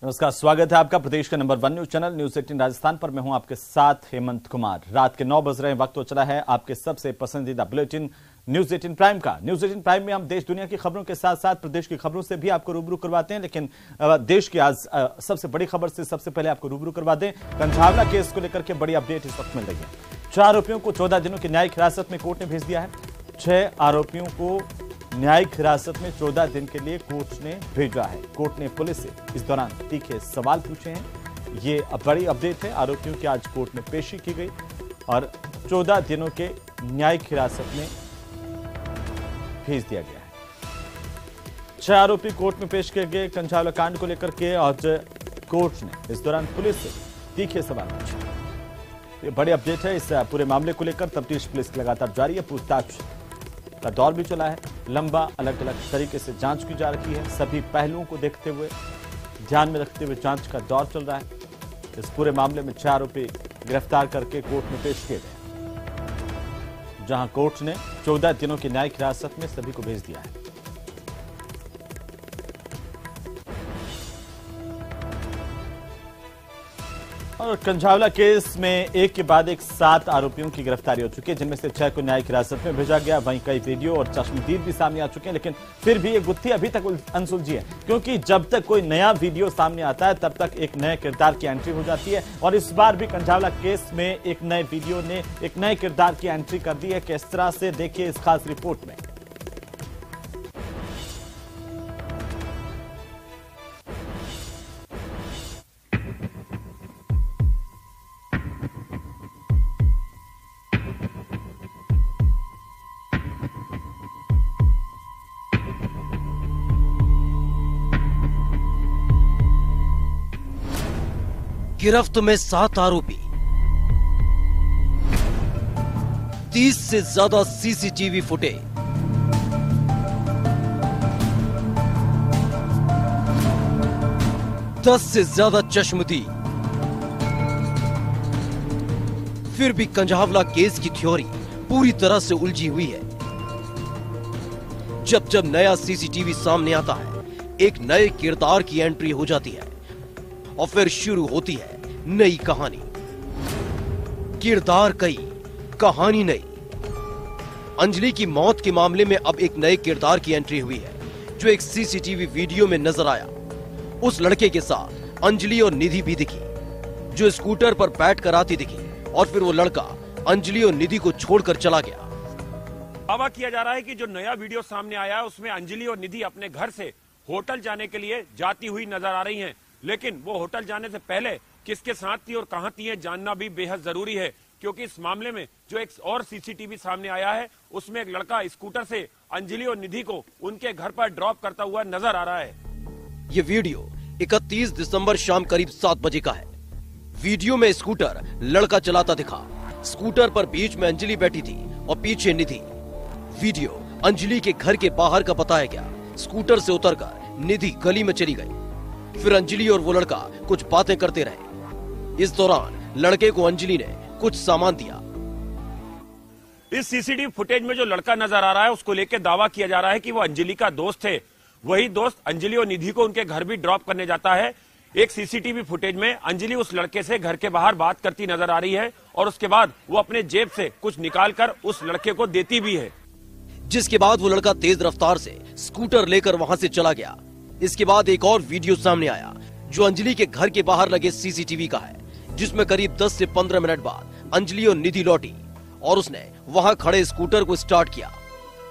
नमस्कार, स्वागत है आपका प्रदेश के number 1 news channel news 18 Rajasthan पर। मैं हूं आपके साथ हेमंत कुमार। रात के 9 बज रहे हैं, वक्त हो चला है आपके सबसे पसंदीदा बुलेटिन न्यूज 18 प्राइम का। न्यूज 18 प्राइम में हम देश दुनिया की खबरों के साथ साथ प्रदेश की खबरों से भी आपको रूबरू करवाते हैं, लेकिन देश की आज सबसे बड़ी खबर से सबसे पहले आपको रूबरू करवा दें। कंझावला केस को लेकर के बड़ी अपडेट इस वक्त मिल रही है। 4 आरोपियों को 14 दिनों की न्यायिक हिरासत में कोर्ट ने भेज दिया है। 6 आरोपियों को न्यायिक हिरासत में 14 दिन के लिए कोर्ट ने भेजा है। कोर्ट ने पुलिस से इस दौरान तीखे सवाल पूछे हैं। ये बड़ी अपडेट है। आरोपियों की आज कोर्ट में पेशी की गई और 14 दिनों के न्यायिक हिरासत में भेज दिया गया है। 6 आरोपी कोर्ट में पेश किए गए कंझावला कांड को लेकर के, और कोर्ट ने इस दौरान पुलिस से तीखे सवाल पूछे। ये बड़ी अपडेट है। इस पूरे मामले को लेकर तफ्तीश पुलिस की लगातार जारी है। पूछताछ का दौर भी चला है। लंबा अलग अलग तरीके से जांच की जा रही है। सभी पहलुओं को देखते हुए, ध्यान में रखते हुए जांच का दौर चल रहा है। इस पूरे मामले में 4 आरोपी गिरफ्तार करके कोर्ट में पेश किए गए, जहां कोर्ट ने 14 दिनों की न्यायिक हिरासत में सभी को भेज दिया है। और कंझावला केस में एक के बाद एक 7 आरोपियों की गिरफ्तारी हो चुकी है, जिनमें से 6 को न्यायिक हिरासत में भेजा गया। वहीं कई वीडियो और चश्मदीद भी सामने आ चुके हैं, लेकिन फिर भी ये गुत्थी अभी तक अनसुलझी है, क्योंकि जब तक कोई नया वीडियो सामने आता है तब तक एक नए किरदार की एंट्री हो जाती है। और इस बार भी कंझावला केस में एक नए वीडियो ने एक नए किरदार की एंट्री कर दी है। किस तरह से, देखिए इस खास रिपोर्ट में। गिरफ्त में 7 आरोपी, 30 से ज्यादा सीसीटीवी फुटेज, दस से ज्यादा चश्मदीद। फिर भी कंझावला केस की थ्योरी पूरी तरह से उलझी हुई है। जब जब नया सीसीटीवी सामने आता है, एक नए किरदार की एंट्री हो जाती है और फिर शुरू होती है नई कहानी। किरदार कई, कहानी नई। अंजलि की मौत के मामले में अब एक नए किरदार की एंट्री हुई है, जो एक सीसीटीवी वीडियो में नजर आया। उस लड़के के साथ अंजलि और निधि भी दिखी, जो स्कूटर पर बैठ कर आती दिखी, और फिर वो लड़का अंजलि और निधि को छोड़कर चला गया। दावा किया जा रहा है कि जो नया वीडियो सामने आया है उसमें अंजलि और निधि अपने घर से होटल जाने के लिए जाती हुई नजर आ रही हैं, लेकिन वो होटल जाने से पहले किसके साथ थी और कहां थी, जानना भी बेहद जरूरी है, क्योंकि इस मामले में जो एक और सीसीटीवी सामने आया है उसमें एक लड़का स्कूटर से अंजलि और निधि को उनके घर पर ड्रॉप करता हुआ नजर आ रहा है। ये वीडियो 31 दिसंबर शाम करीब 7 बजे का है। वीडियो में स्कूटर लड़का चलाता दिखा। स्कूटर पर बीच में अंजलि बैठी थी और पीछे निधि। वीडियो अंजलि के घर के बाहर का बताया गया। स्कूटर से उतरकर निधि गली में चली गई। फिर अंजलि और वो लड़का कुछ बातें करते रहे। इस दौरान लड़के को अंजलि ने कुछ सामान दिया। इस सीसीटीवी फुटेज में जो लड़का नजर आ रहा है उसको लेकर दावा किया जा रहा है कि वो अंजलि का दोस्त है। वही दोस्त अंजलि और निधि को उनके घर भी ड्रॉप करने जाता है। एक सीसीटीवी फुटेज में अंजलि उस लड़के से घर के बाहर बात करती नजर आ रही है, और उसके बाद वो अपने जेब से कुछ निकालकर उस लड़के को देती भी है। जिसके बाद वो लड़का तेज रफ्तार से स्कूटर लेकर वहां से चला गया। इसके बाद एक और वीडियो सामने आया, जो अंजलि के घर के बाहर लगे सीसीटीवी का है, जिसमें करीब 10 से 15 मिनट बाद अंजलि और निधि लौटी और उसने वहां खड़े स्कूटर को स्टार्ट किया।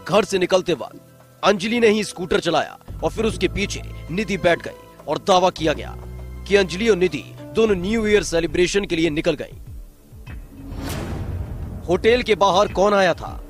घर से निकलते वक्त अंजलि ने ही स्कूटर चलाया और फिर उसके पीछे निधि बैठ गई, और दावा किया गया कि अंजलि और निधि दोनों न्यू ईयर सेलिब्रेशन के लिए निकल गई। होटल के बाहर कौन आया था?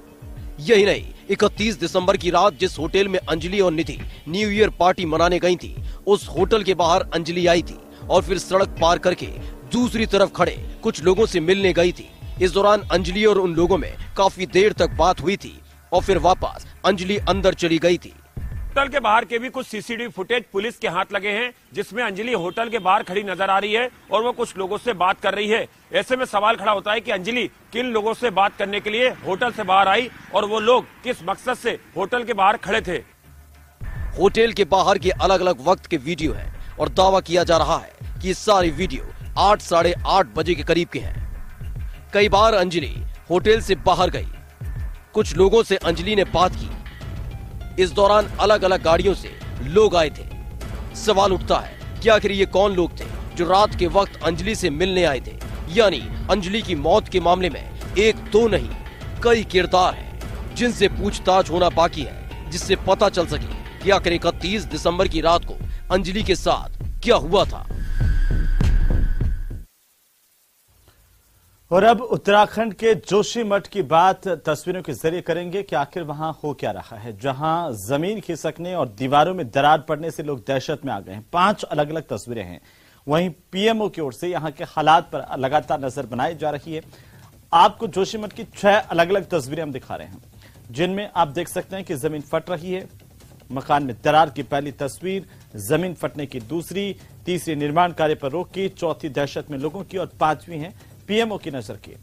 यही नहीं, 31 दिसंबर की रात जिस होटल में अंजलि और निधि न्यू ईयर पार्टी मनाने गई थी, उस होटल के बाहर अंजलि आई थी और फिर सड़क पार करके दूसरी तरफ खड़े कुछ लोगों से मिलने गई थी। इस दौरान अंजलि और उन लोगों में काफी देर तक बात हुई थी और फिर वापस अंजलि अंदर चली गई थी। होटल के बाहर के भी कुछ सीसीटीवी फुटेज पुलिस के हाथ लगे हैं, जिसमें अंजलि होटल के बाहर खड़ी नजर आ रही है और वो कुछ लोगों से बात कर रही है। ऐसे में सवाल खड़ा होता है कि अंजलि किन लोगों से बात करने के लिए होटल से बाहर आई और वो लोग किस मकसद से होटल के बाहर खड़े थे। होटल के बाहर के अलग अलग वक्त के वीडियो हैं और दावा किया जा रहा है कि ये सारी वीडियो 8 साढ़े 8 बजे के करीब के हैं। कई बार अंजलि होटल से बाहर गई। कुछ लोगों से अंजलि ने बात की। इस दौरान अलग अलग गाड़ियों से लोग आए थे। सवाल उठता है कि आखिर ये कौन लोग थे जो रात के वक्त अंजलि से मिलने आए थे। यानी अंजलि की मौत के मामले में एक दो नहीं कई किरदार हैं जिनसे पूछताछ होना बाकी है, जिससे पता चल सके कि आखिर 31 दिसंबर की रात को अंजलि के साथ क्या हुआ था। और अब उत्तराखंड के जोशीमठ की बात तस्वीरों के जरिए करेंगे कि आखिर वहां हो क्या रहा है, जहां जमीन खिसकने और दीवारों में दरार पड़ने से लोग दहशत में आ गए हैं। 5 अलग अलग तस्वीरें हैं। वहीं पीएमओ की ओर से यहां के हालात पर लगातार नजर बनाई जा रही है। आपको जोशीमठ की 6 अलग अलग तस्वीरें हम दिखा रहे हैं, जिनमें आप देख सकते हैं कि जमीन फट रही है। मकान में दरार की पहली तस्वीर, जमीन फटने की दूसरी, तीसरी निर्माण कार्य पर रोक की, चौथी दहशत में लोगों की और 5वीं है पीएमओ की नजर की।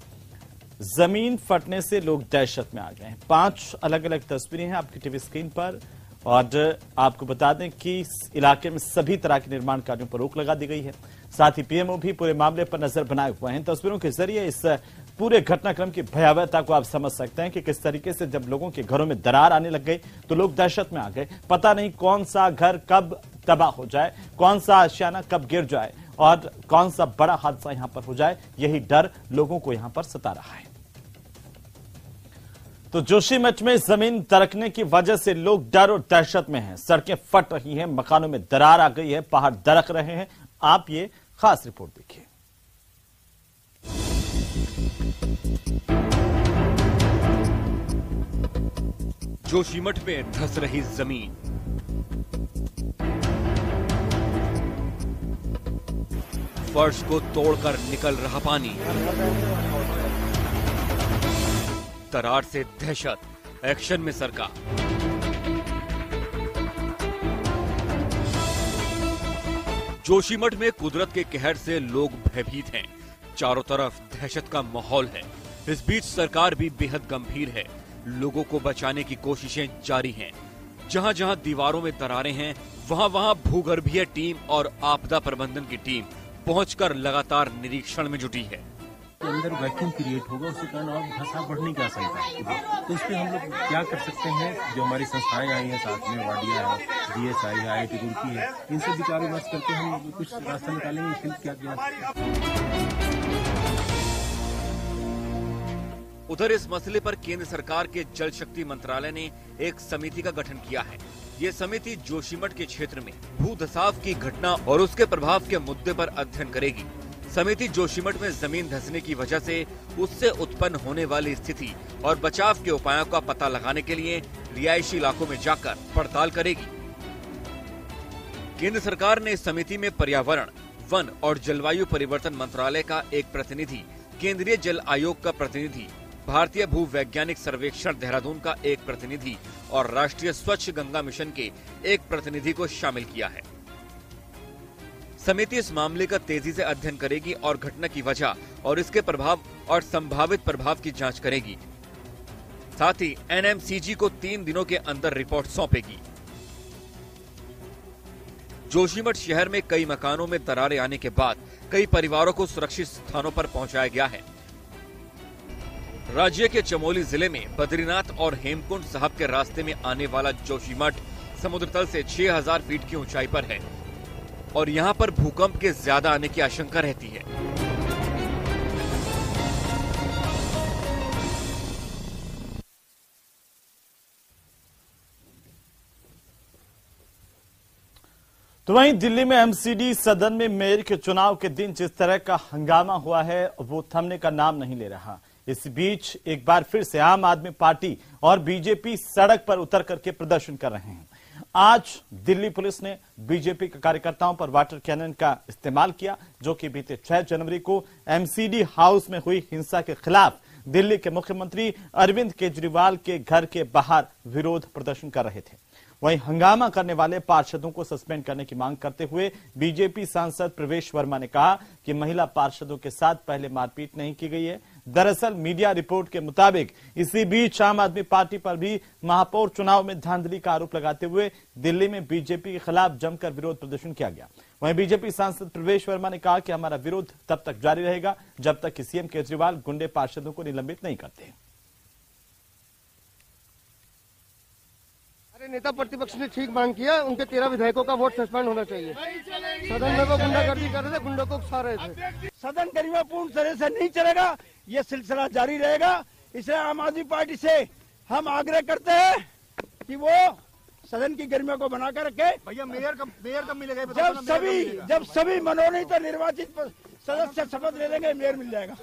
जमीन फटने से लोग दहशत में आ गए हैं। 5 अलग अलग तस्वीरें हैं आपकी टीवी स्क्रीन पर। और आपको बता दें कि इस इलाके में सभी तरह के निर्माण कार्यों पर रोक लगा दी गई है। साथ ही पीएमओ भी पूरे मामले पर नजर बनाए हुए हैं। तस्वीरों के जरिए इस पूरे घटनाक्रम की भयावहता को आप समझ सकते हैं कि किस तरीके से जब लोगों के घरों में दरार आने लग गई तो लोग दहशत में आ गए। पता नहीं कौन सा घर कब तबाह हो जाए, कौन सा आशियाना कब गिर जाए और कौन सा बड़ा हादसा यहां पर हो जाए, यही डर लोगों को यहां पर सता रहा है। तो जोशीमठ में जमीन दरकने की वजह से लोग डर और दहशत में हैं। सड़कें फट रही हैं, मकानों में दरार आ गई है, पहाड़ दरक रहे हैं। आप ये खास रिपोर्ट देखिए। जोशीमठ में धंस रही जमीन, फर्श को तोड़कर निकल रहा पानी, दरार से दहशत, एक्शन में सरकार। जोशीमठ में कुदरत के कहर से लोग भयभीत हैं। चारों तरफ दहशत का माहौल है। इस बीच सरकार भी बेहद गंभीर है। लोगों को बचाने की कोशिशें जारी हैं। जहां जहां दीवारों में दरारें हैं, वहां वहां भूगर्भीय टीम और आपदा प्रबंधन की टीम पहुंचकर लगातार निरीक्षण में जुटी है। के अंदर वैक्यूम क्रिएट होगा, उसके कारण और धंसा बढ़ने की आशंका है। तो इस पे हम लोग क्या कर सकते हैं, जो हमारी संस्थाएं आई हैं साथ में, वाडिया है, DSI है, IIT रुड़की है, इनसे विचार विमर्श करके हम कुछ रास्ता निकालेंगे फिर क्या किया। उधर इस मसले पर केंद्र सरकार के जल शक्ति मंत्रालय ने एक समिति का गठन किया है। ये समिति जोशीमठ के क्षेत्र में भूधसाव की घटना और उसके प्रभाव के मुद्दे पर अध्ययन करेगी। समिति जोशीमठ में जमीन धंसने की वजह से उससे उत्पन्न होने वाली स्थिति और बचाव के उपायों का पता लगाने के लिए रिहायशी इलाकों में जाकर पड़ताल करेगी। केंद्र सरकार ने इस समिति में पर्यावरण, वन और जलवायु परिवर्तन मंत्रालय का एक प्रतिनिधि, केंद्रीय जल आयोग का प्रतिनिधि, भारतीय भू वैज्ञानिक सर्वेक्षण देहरादून का एक प्रतिनिधि और राष्ट्रीय स्वच्छ गंगा मिशन के एक प्रतिनिधि को शामिल किया है। समिति इस मामले का तेजी से अध्ययन करेगी और घटना की वजह और इसके प्रभाव और संभावित प्रभाव की जांच करेगी। साथ ही NMCG को 3 दिनों के अंदर रिपोर्ट सौंपेगी। जोशीमठ शहर में कई मकानों में दरारें आने के बाद कई परिवारों को सुरक्षित स्थानों पर पहुंचाया गया है। राज्य के चमोली जिले में बद्रीनाथ और हेमकुंड साहब के रास्ते में आने वाला जोशीमठ समुद्र तल से 6000 फीट की ऊंचाई पर है और यहां पर भूकंप के ज्यादा आने की आशंका रहती है। तो वहीं दिल्ली में MCD सदन में मेयर के चुनाव के दिन जिस तरह का हंगामा हुआ है वो थमने का नाम नहीं ले रहा। इस बीच एक बार फिर से आम आदमी पार्टी और बीजेपी सड़क पर उतर करके प्रदर्शन कर रहे हैं। आज दिल्ली पुलिस ने बीजेपी के कार्यकर्ताओं पर वाटर कैनन का इस्तेमाल किया, जो कि बीते 6 जनवरी को MCD हाउस में हुई हिंसा के खिलाफ दिल्ली के मुख्यमंत्री अरविंद केजरीवाल के घर के बाहर विरोध प्रदर्शन कर रहे थे। वहीं हंगामा करने वाले पार्षदों को सस्पेंड करने की मांग करते हुए बीजेपी सांसद प्रवेश वर्मा ने कहा कि महिला पार्षदों के साथ पहले मारपीट नहीं की गई है, दरअसल मीडिया रिपोर्ट के मुताबिक इसी बीच आम आदमी पार्टी पर भी महापौर चुनाव में धांधली का आरोप लगाते हुए दिल्ली में बीजेपी के खिलाफ जमकर विरोध प्रदर्शन किया गया। वहीं बीजेपी सांसद प्रवेश वर्मा ने कहा कि हमारा विरोध तब तक जारी रहेगा जब तक कि सीएम केजरीवाल गुंडे पार्षदों को निलंबित नहीं करते। नेता प्रतिपक्ष ने ठीक मांग किया, उनके 13 विधायकों का वोट सस्पेंड होना चाहिए। सदन में वो गुंडागर्दी कर रहे थे, गुंडों को उकसा रहे थे। सदन गरिमापूर्ण तरह से नहीं चलेगा, ये सिलसिला जारी रहेगा। इसलिए आम आदमी पार्टी से हम आग्रह करते हैं कि वो सदन की गरिमा को बनाकर रखे। भैया मेयर कब मिलेगा? जब सभी मनोनीत निर्वाचित सदस्य शपथ ले लेंगे, मेयर मिल जाएगा।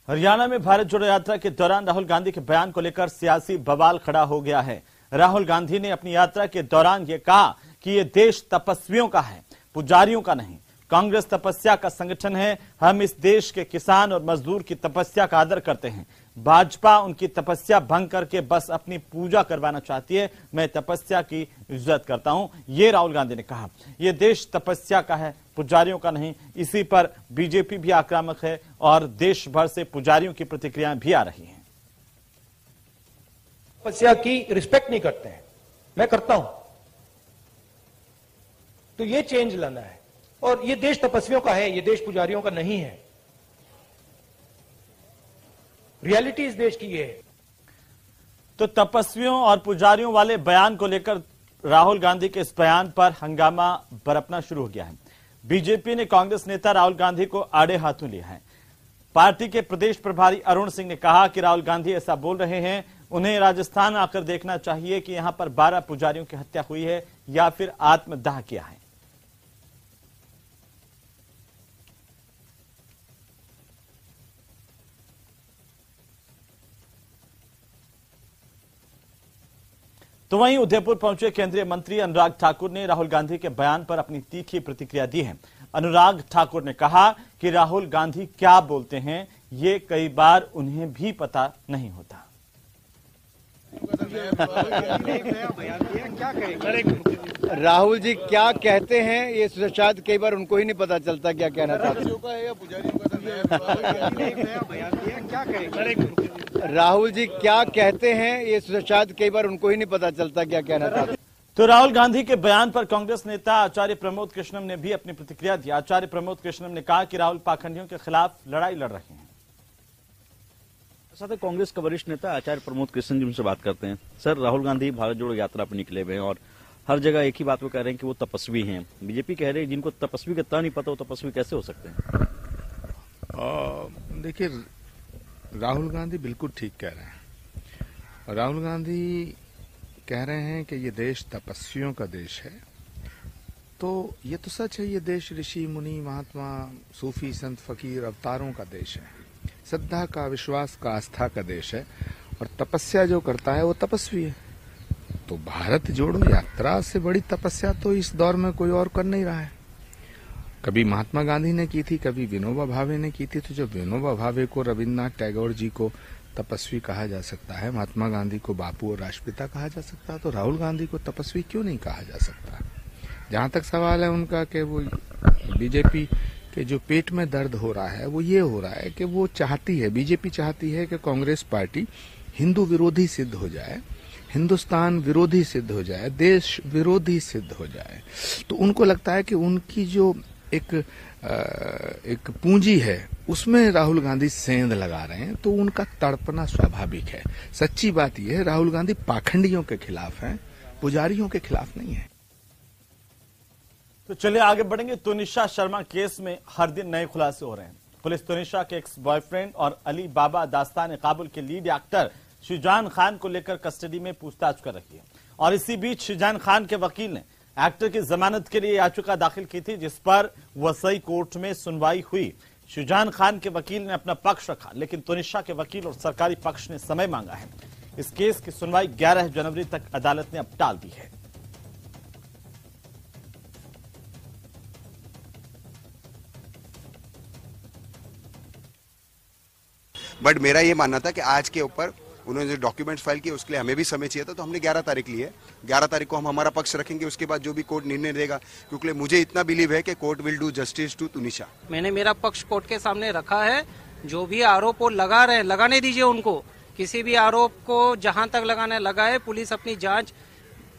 हरियाणा में भारत जोड़ो यात्रा के दौरान राहुल गांधी के बयान को लेकर सियासी बवाल खड़ा हो गया है। राहुल गांधी ने अपनी यात्रा के दौरान ये कहा कि ये देश तपस्वियों का है, पुजारियों का नहीं। कांग्रेस तपस्या का संगठन है, हम इस देश के किसान और मजदूर की तपस्या का आदर करते हैं। भाजपा उनकी तपस्या भंग करके बस अपनी पूजा करवाना चाहती है, मैं तपस्या की इज्जत करता हूं, ये राहुल गांधी ने कहा। ये देश तपस्या का है, पुजारियों का नहीं। इसी पर बीजेपी भी आक्रामक है और देश भर से पुजारियों की प्रतिक्रियाएं भी आ रही हैं। तपस्या की रिस्पेक्ट नहीं करते हैं, मैं करता हूं। तो ये चेंज लाना है और ये देश तपस्वियों का है, ये देश पुजारियों का नहीं है। रियलिटी इस देश की ये है। तो तपस्वियों और पुजारियों वाले बयान को लेकर राहुल गांधी के इस बयान पर हंगामा बरपना शुरू हो गया है। बीजेपी ने कांग्रेस नेता राहुल गांधी को आड़े हाथों लिया है। पार्टी के प्रदेश प्रभारी अरुण सिंह ने कहा कि राहुल गांधी ऐसा बोल रहे हैं, उन्हें राजस्थान आकर देखना चाहिए कि यहां पर 12 पुजारियों की हत्या हुई है या फिर आत्मदाह किया है। तो वहीं उदयपुर पहुंचे केंद्रीय मंत्री अनुराग ठाकुर ने राहुल गांधी के बयान पर अपनी तीखी प्रतिक्रिया दी है। अनुराग ठाकुर ने कहा कि राहुल गांधी क्या बोलते हैं ये कई बार उन्हें भी पता नहीं होता। राहुल जी क्या कहते हैं ये शायद कई बार उनको ही नहीं पता चलता क्या कहना चाहते हैं। राहुल जी क्या कहते हैं ये शायद कई बार उनको ही नहीं पता चलता क्या कहना चाहते हैं। तो राहुल गांधी के बयान पर कांग्रेस नेता आचार्य प्रमोद कृष्णम ने भी अपनी प्रतिक्रिया दी। आचार्य प्रमोद कृष्णम ने कहा कि राहुल पाखंडियों के खिलाफ लड़ाई लड़ रहे हैं। साथ ही कांग्रेस के वरिष्ठ नेता आचार्य प्रमोद कृष्ण जी उनसे बात करते हैं। सर, राहुल गांधी भारत जोड़ो यात्रा पर निकले हुए हैं और हर जगह एक ही बात वो कह रहे हैं कि वो तपस्वी हैं। बीजेपी कह रही है जिनको तपस्वी का इतना नहीं पता वो तपस्वी कैसे हो सकते हैं। देखिए, राहुल गांधी बिल्कुल ठीक कह रहे हैं। राहुल गांधी कह रहे हैं कि ये देश तपस्वियों का देश है, तो ये तो सच है। ये देश ऋषि मुनि महात्मा सूफी संत फकीर अवतारों का देश है, श्रद्धा का, विश्वास का, आस्था का देश है और तपस्या जो करता है वो तपस्वी है। तो भारत जोड़ो यात्रा से बड़ी तपस्या तो इस दौर में कोई और कर नहीं रहा है। कभी महात्मा गांधी ने की थी, कभी विनोबा भावे ने की थी। तो जब विनोबा भावे को, रविन्द्रनाथ टैगोर जी को तपस्वी कहा जा सकता है, महात्मा गांधी को बापू और राष्ट्रपिता कहा जा सकता है, तो राहुल गांधी को तपस्वी क्यों नहीं कहा जा सकता। जहां तक सवाल है उनका कि वो बीजेपी के जो पेट में दर्द हो रहा है वो ये हो रहा है कि वो चाहती है, बीजेपी चाहती है कि कांग्रेस पार्टी हिंदू विरोधी सिद्ध हो जाए, हिंदुस्तान विरोधी सिद्ध हो जाए, देश विरोधी सिद्ध हो जाए। तो उनको लगता है कि उनकी जो एक पूंजी है उसमें राहुल गांधी सेंध लगा रहे हैं, तो उनका तड़पना स्वाभाविक है। सच्ची बात यह है, राहुल गांधी पाखंडियों के खिलाफ हैं, पुजारियों के खिलाफ नहीं है। तो चलिए आगे बढ़ेंगे। तुनिशा शर्मा केस में हर दिन नए खुलासे हो रहे हैं। पुलिस तुनिशा के एक्स बॉयफ्रेंड और अली बाबा दास्तान काबुल के लीड एक्टर शुजान खान को लेकर कस्टडी में पूछताछ कर रही है। और इसी बीच शुजान खान के वकील ने एक्टर की जमानत के लिए याचिका दाखिल की थी, जिस पर वसई कोर्ट में सुनवाई हुई। शुजान खान के वकील ने अपना पक्ष रखा, लेकिन तुनिशा के वकील और सरकारी पक्ष ने समय मांगा है। इस केस की सुनवाई 11 जनवरी तक अदालत ने अब टाल दी है। बट मेरा ये मानना था कि आज के ऊपर उन्होंने जो डॉक्यूमेंट्स फाइल किए उसके लिए हमें भी समय चाहिए था, तो हमने 11 तारीख ली है। 11 तारीख को हम हमारा पक्ष रखेंगे, उसके बाद जो भी कोर्ट निर्णय देगा, क्योंकि मुझे इतना बिलीव है कि court will do justice to Tunisha. मैंने मेरा पक्ष कोर्ट के सामने रखा है जो भी आरोप वो लगा रहे लगाने दीजिए उनको, किसी भी आरोप को जहां तक लगाने लगाए, पुलिस अपनी जांच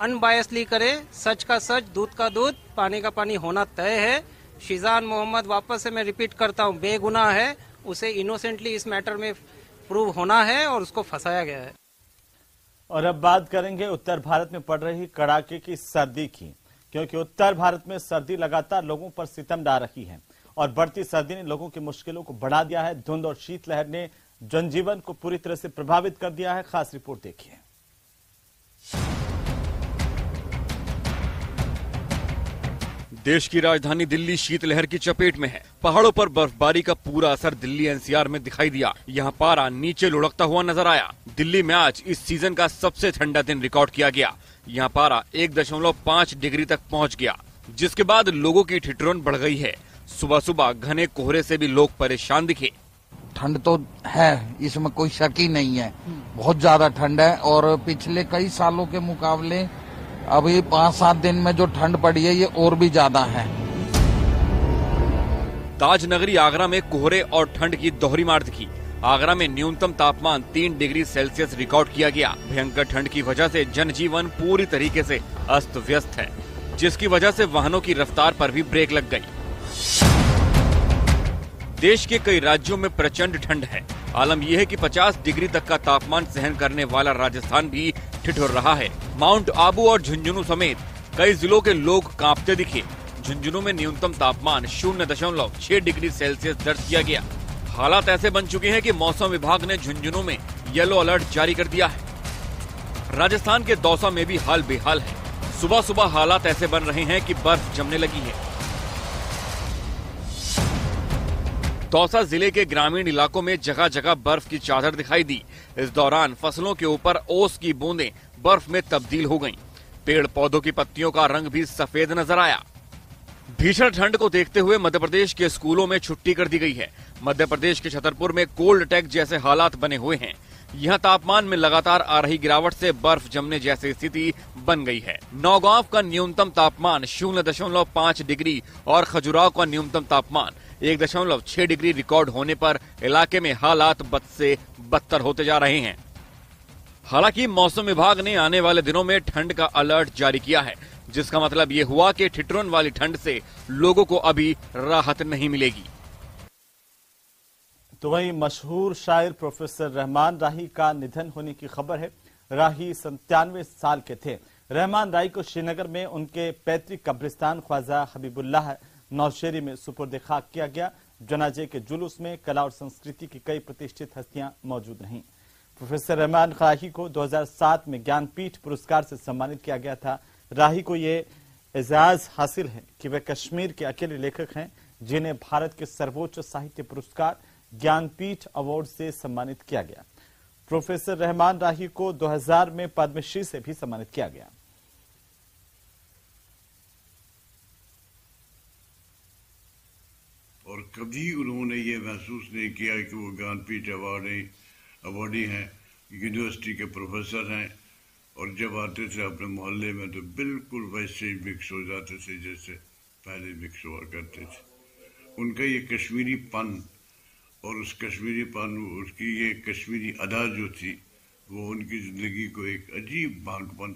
अनबायसली करे, सच का सच, दूध का दूध, पानी का पानी होना तय है। शिजान मोहम्मद, वापस से मैं रिपीट करता हूं, बेगुनाह है, उसे इनोसेंटली इस मैटर में प्रूव होना है और उसको फंसाया गया है। और अब बात करेंगे उत्तर भारत में पड़ रही कड़ाके की सर्दी की, क्योंकि उत्तर भारत में सर्दी लगातार लोगों पर सितम ढा रही है और बढ़ती सर्दी ने लोगों की मुश्किलों को बढ़ा दिया है। धुंध और शीतलहर ने जनजीवन को पूरी तरह से प्रभावित कर दिया है। खास रिपोर्ट देखिए। देश की राजधानी दिल्ली शीतलहर की चपेट में है। पहाड़ों पर बर्फबारी का पूरा असर दिल्ली एनसीआर में दिखाई दिया। यहाँ पारा नीचे लुढ़कता हुआ नजर आया। दिल्ली में आज इस सीजन का सबसे ठंडा दिन रिकॉर्ड किया गया। यहाँ पारा 1.5 डिग्री तक पहुँच गया, जिसके बाद लोगों की ठिठुरन बढ़ गई है। सुबह सुबह घने कोहरे से भी लोग परेशान दिखे। ठंड तो है, इसमें कोई शक ही नहीं है, बहुत ज्यादा ठंड है और पिछले कई सालों के मुकाबले अभी 5-7 दिन में जो ठंड पड़ी है ये और भी ज्यादा है। ताज नगरी आगरा में कोहरे और ठंड की दोहरी मार दिखी। आगरा में न्यूनतम तापमान 3 डिग्री सेल्सियस रिकॉर्ड किया गया। भयंकर ठंड की वजह से जनजीवन पूरी तरीके से अस्त व्यस्त है, जिसकी वजह से वाहनों की रफ्तार पर भी ब्रेक लग गई। देश के कई राज्यों में प्रचंड ठंड है। आलम यह है कि 50 डिग्री तक का तापमान सहन करने वाला राजस्थान भी ठिठुर रहा है। माउंट आबू और झुंझुनू समेत कई जिलों के लोग कांपते दिखे। झुंझुनू में न्यूनतम तापमान 0.6 डिग्री सेल्सियस दर्ज किया गया। हालात ऐसे बन चुके हैं कि मौसम विभाग ने झुंझुनू में येलो अलर्ट जारी कर दिया है। राजस्थान के दौसा में भी हाल बेहाल है। सुबह सुबह हालात ऐसे बन रहे हैं कि बर्फ जमने लगी है। दौसा जिले के ग्रामीण इलाकों में जगह जगह बर्फ की चादर दिखाई दी। इस दौरान फसलों के ऊपर ओस की बूंदें बर्फ में तब्दील हो गईं। पेड़ पौधों की पत्तियों का रंग भी सफेद नजर आया। भीषण ठंड को देखते हुए मध्य प्रदेश के स्कूलों में छुट्टी कर दी गई है। मध्य प्रदेश के छतरपुर में कोल्ड अटैक जैसे हालात बने हुए हैं। यहाँ तापमान में लगातार आ रही गिरावट से बर्फ जमने जैसी स्थिति बन गई है। नौगांव का न्यूनतम तापमान 0.5 डिग्री और खजुराहो का न्यूनतम तापमान 1.6 डिग्री रिकॉर्ड होने पर इलाके में हालात बद से बदतर होते जा रहे हैं। हालांकि मौसम विभाग ने आने वाले दिनों में ठंड का अलर्ट जारी किया है, जिसका मतलब ये हुआ कि ठिठुरन वाली ठंड से लोगों को अभी राहत नहीं मिलेगी। तो वहीं मशहूर शायर प्रोफेसर रहमान राही का निधन होने की खबर है। राही 97 साल के थे। रहमान राही को श्रीनगर में उनके पैतृक कब्रिस्तान ख्वाजा हबीबुल्लाह नौशेरी में सुपुर्द खाक किया गया। जनाजे के जुलूस में कला और संस्कृति की कई प्रतिष्ठित हस्तियां मौजूद रहीं। प्रोफेसर रहमान राही को 2007 में ज्ञानपीठ पुरस्कार से सम्मानित किया गया था। राही को ये एजाज हासिल है कि वे कश्मीर के अकेले लेखक हैं जिन्हें भारत के सर्वोच्च साहित्य पुरस्कार ज्ञानपीठ अवार्ड से सम्मानित किया गया। प्रोफेसर रहमान राही को 2000 में पद्मश्री से भी सम्मानित किया गया। और कभी उन्होंने ये महसूस नहीं किया कि वो ज्ञानपीठ अवार्डी हैं, यूनिवर्सिटी के प्रोफेसर हैं, और जब आते थे अपने मोहल्ले में तो बिल्कुल वैसे ही मिक्स हो जाते थे जैसे पहले मिक्स हुआ करते थे। उनका ये कश्मीरी पन और उस कश्मीरी पन, उसकी ये कश्मीरी अदा जो थी, वो उनकी जिंदगी को एक अजीब भागपन।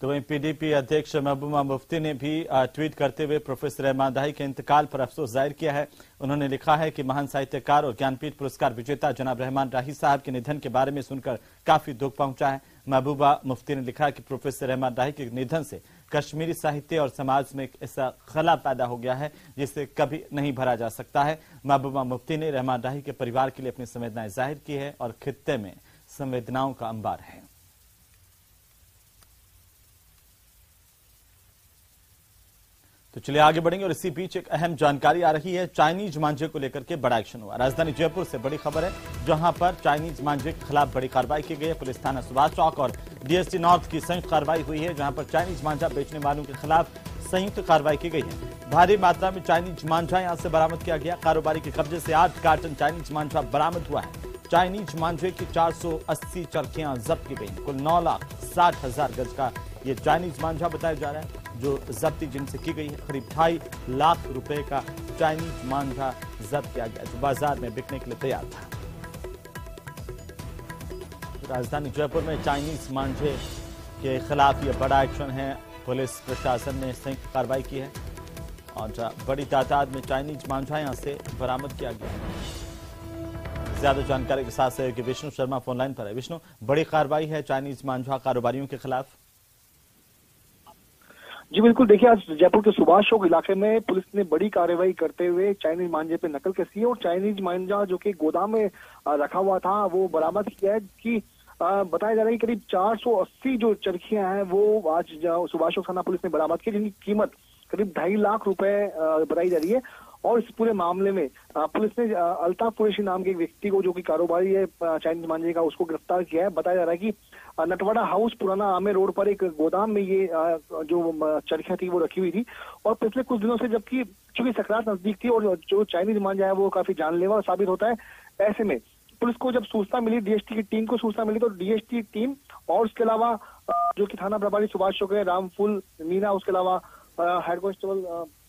तो वहीं पीडीपी अध्यक्ष महबूबा मुफ्ती ने भी ट्वीट करते हुए प्रोफेसर रहमान राही के इंतकाल पर अफसोस जाहिर किया है। उन्होंने लिखा है कि महान साहित्यकार और ज्ञानपीठ पुरस्कार विजेता जनाब रहमान राही साहब के निधन के बारे में सुनकर काफी दुख पहुंचा है। महबूबा मुफ्ती ने लिखा कि प्रोफेसर रहमान राही के निधन से कश्मीरी साहित्य और समाज में एक ऐसा खला पैदा हो गया है जिसे कभी नहीं भरा जा सकता है। महबूबा मुफ्ती ने रहमान राही के परिवार के लिए अपनी संवेदनाएं जाहिर की है और खित्ते में संवेदनाओं का अंबार है। तो चलिए आगे बढ़ेंगे और इसी बीच एक अहम जानकारी आ रही है। चाइनीज मांझे को लेकर के बड़ा एक्शन हुआ। राजधानी जयपुर से बड़ी खबर है, जहां पर चाइनीज मांझे के खिलाफ बड़ी कार्रवाई की गई है। पुलिस थाना सुभाष चौक और डीएसटी नॉर्थ की संयुक्त कार्रवाई हुई है, जहां पर चाइनीज मांझा बेचने वालों के खिलाफ संयुक्त कार्रवाई की गई है। भारी मात्रा में चाइनीज मांझा यहां से बरामद किया गया। कारोबारी के कब्जे से 8 कार्टन चाइनीज मांझा बरामद हुआ है। चाइनीज मांझे की 480 चरखियां जब्त की गई। कुल 9,60,000 गज का ये चाइनीज मांझा बताया जा रहा है। जो जब्ती जिनसे की गई है। करीब 2.5 लाख रुपए का चाइनीज मांझा जब्त किया गया जो बाजार में बिकने के लिए तैयार था। राजधानी जयपुर में चाइनीज मांझे के खिलाफ यह बड़ा एक्शन है। पुलिस प्रशासन ने संयुक्त कार्रवाई की है और बड़ी तादाद में चाइनीज मांझा यहां से बरामद किया गया। ज्यादा जानकारी के साथ सहयोगी विष्णु शर्मा फोन लाइन पर है। विष्णु, बड़ी कार्रवाई है चाइनीज मांझा कारोबारियों के खिलाफ। जी बिल्कुल, देखिए आज जयपुर के सुभाष चौक इलाके में पुलिस ने बड़ी कार्रवाई करते हुए चाइनीज मांझे पे नकल कसी है और चाइनीज मांझा जो कि गोदाम में रखा हुआ था वो बरामद किया है। कि बताया जा रहा है कि करीब 480 जो चरखियां हैं वो आज सुभाष चौक थाना पुलिस ने बरामद की, जिनकी कीमत करीब 2.5 लाख रुपए बताई जा रही है। और इस पूरे मामले में पुलिस ने अल्ताफ कुरैशी नाम के एक व्यक्ति को जो कि कारोबारी है चाइनीज मांझे का, उसको गिरफ्तार किया है। बताया जा रहा है कि नटवाड़ा हाउस पुराना आमेर रोड पर एक गोदाम में ये जो चरखियां थी वो रखी हुई थी और पिछले कुछ दिनों से जबकि चूंकि सकरात नजदीक थी और जो चाइनीज मांझा है वो काफी जानलेवा साबित होता है, ऐसे में पुलिस को जब सूचना मिली, डीएसटी की टीम को सूचना मिली, तो डीएसटी टीम और उसके अलावा जो कि थाना प्रभारी सुभाष चौक है रामफुल मीना, उसके अलावा हेड कांस्टेबल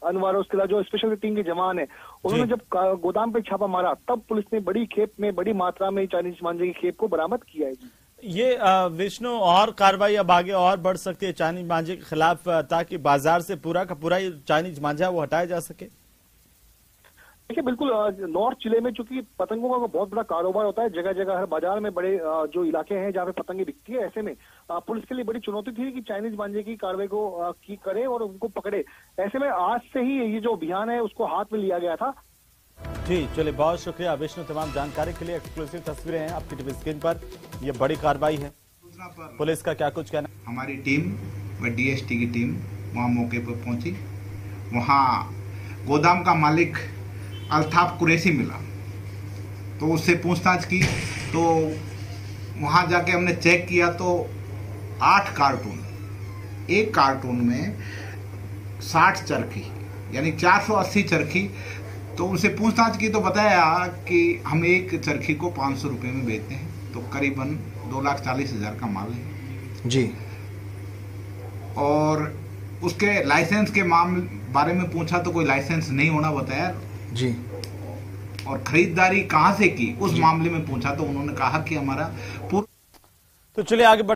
अनवर, उसके अलावा जो स्पेशल टीम के जवान है, उन्होंने जब गोदाम पे छापा मारा तब पुलिस ने बड़ी खेप में बड़ी मात्रा में चाइनीज मांझे की खेप को बरामद किया है। ये विष्णु, और कार्रवाई अब आगे और बढ़ सकती है चाइनीज मांझे के खिलाफ ताकि बाजार से पूरा का पूरा चाइनीज मांझा वो हटाया जा सके? देखिए बिल्कुल, नॉर्थ जिले में चूंकि पतंगों का बहुत बड़ा कारोबार होता है, जगह जगह हर बाजार में बड़े जो इलाके हैं जहाँ पे पतंगे बिकती है, ऐसे में पुलिस के लिए बड़ी चुनौती थी कि चाइनीज मांझे की कार्रवाई को करे और उनको पकड़े। ऐसे में आज से ही ये जो अभियान है उसको हाथ में लिया गया था। जी चलिए, बहुत शुक्रिया विष्णु तमाम जानकारी के लिए। एक्सक्लूसिव तस्वीरें हैं आपकी टीवी स्क्रीन पर। ये बड़ी कार्रवाई है, पुलिस का क्या कुछ कहना? हमारी टीम व डीएसटी की टीम वहाँ मौके पर पहुंची। वहाँ गोदाम का मालिक अल्ताफ कुरैशी मिला तो उससे पूछताछ की, तो वहाँ जाके हमने चेक किया तो 8 कार्टून, एक कार्टून में 60 चरखी यानी 480 चरखी। तो उनसे पूछताछ की तो बताया कि हम एक चरखी को 500 रुपये में बेचते हैं, तो करीबन 2,40,000 का माल है जी। और उसके लाइसेंस के बारे में पूछा तो कोई लाइसेंस नहीं होना बताया जी। और खरीदारी कहाँ से की उस मामले में पूछा तो उन्होंने कहा कि हमारा तो चलिए आगे